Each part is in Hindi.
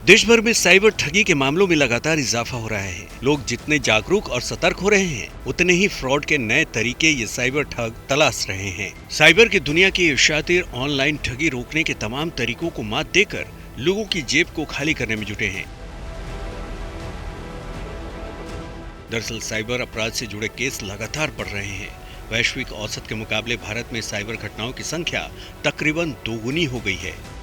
देश भर में साइबर ठगी के मामलों में लगातार इजाफा हो रहा है। लोग जितने जागरूक और सतर्क हो रहे हैं, उतने ही फ्रॉड के नए तरीके ये साइबर ठग तलाश रहे हैं। साइबर की दुनिया के शातिर ऑनलाइन ठगी रोकने के तमाम तरीकों को मात देकर लोगों की जेब को खाली करने में जुटे हैं। दरअसल साइबर अपराध से जुड़े केस लगातार बढ़ रहे हैं। वैश्विक औसत के मुकाबले भारत में साइबर घटनाओं की संख्या तकरीबन दोगुनी हो गई है।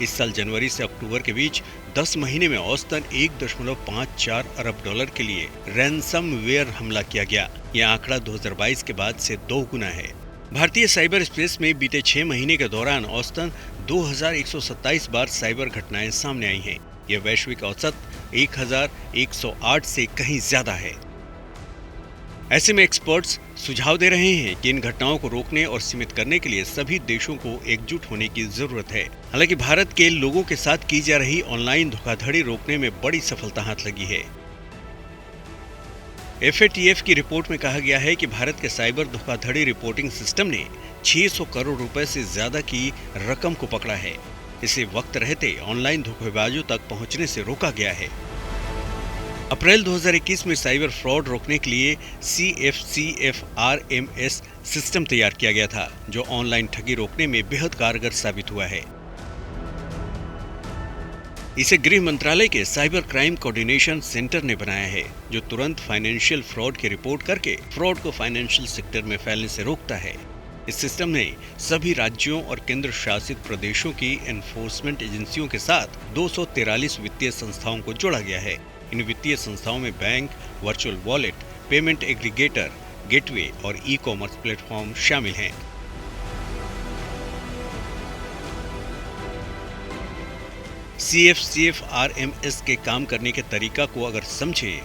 इस साल जनवरी से अक्टूबर के बीच 10 महीने में औसतन 1.54 अरब डॉलर के लिए रैनसमवेयर हमला किया गया। यह आंकड़ा 2022 के बाद से 2 गुना है। भारतीय साइबर स्पेस में बीते 6 महीने के दौरान औसतन 2127 बार साइबर घटनाएं सामने आई हैं। यह वैश्विक औसत 1108 से कहीं ज्यादा है। ऐसे में एक्सपर्ट्स सुझाव दे रहे हैं कि इन घटनाओं को रोकने और सीमित करने के लिए सभी देशों को एकजुट होने की जरूरत है। हालांकि भारत के लोगों के साथ की जा रही ऑनलाइन धोखाधड़ी रोकने में बड़ी सफलता हाथ लगी है। FATF की रिपोर्ट में कहा गया है कि भारत के साइबर धोखाधड़ी रिपोर्टिंग सिस्टम ने 600 करोड़ रुपए से ज्यादा की रकम को पकड़ा है। इसे वक्त रहते ऑनलाइन धोखेबाजों तक पहुंचने से रोका गया है। अप्रैल 2021 में साइबर फ्रॉड रोकने के लिए CFCFRMS सिस्टम तैयार किया गया था, जो ऑनलाइन ठगी रोकने में बेहद कारगर साबित हुआ है। इसे गृह मंत्रालय के साइबर क्राइम कोऑर्डिनेशन सेंटर ने बनाया है, जो तुरंत फाइनेंशियल फ्रॉड की रिपोर्ट करके फ्रॉड को फाइनेंशियल सेक्टर में फैलने से रोकता है। इस सिस्टम में सभी राज्यों और केंद्र शासित प्रदेशों की एनफोर्समेंट एजेंसियों के साथ 243 वित्तीय संस्थाओं को जोड़ा गया है। इन वित्तीय संस्थाओं में bank, virtual wallet, payment aggregator, gateway और ई-कॉमर्स प्लेटफॉर्म शामिल हैं। CFCFRMS के काम करने के तरीका को अगर समझें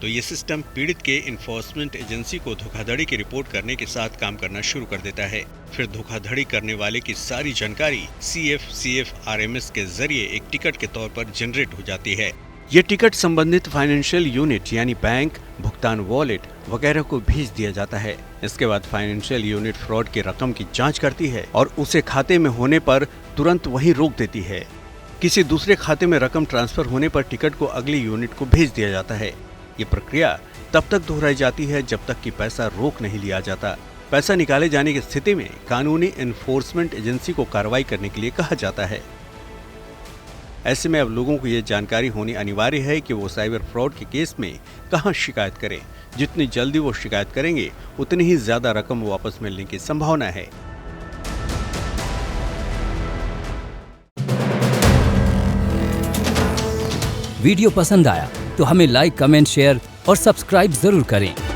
तो ये सिस्टम पीड़ित के इन्फोर्समेंट एजेंसी को धोखाधड़ी की रिपोर्ट करने के साथ काम करना शुरू कर देता है। फिर धोखाधड़ी करने वाले की सारी जानकारी CFCFRMS के जरिए एक टिकट के तौर पर जनरेट हो जाती है। ये टिकट संबंधित फाइनेंशियल यूनिट यानी बैंक, भुगतान वॉलेट वगैरह को भेज दिया जाता है। इसके बाद फाइनेंशियल यूनिट फ्रॉड की रकम की जांच करती है और उसे खाते में होने पर तुरंत वहीं रोक देती है। किसी दूसरे खाते में रकम ट्रांसफर होने पर टिकट को अगली यूनिट को भेज दिया जाता है। ये प्रक्रिया तब तक दोहराई जाती है जब तक कि पैसा रोक नहीं लिया जाता। पैसा निकाले जाने की स्थिति में कानूनी एनफोर्समेंट एजेंसी को कार्रवाई करने के लिए कहा जाता है। ऐसे में अब लोगों को ये जानकारी होनी अनिवार्य है कि वो साइबर फ्रॉड के केस में कहां शिकायत करें। जितनी जल्दी वो शिकायत करेंगे, उतनी ही ज्यादा रकम वापस मिलने की संभावना है। वीडियो पसंद आया तो हमें लाइक, कमेंट, शेयर और सब्सक्राइब जरूर करें।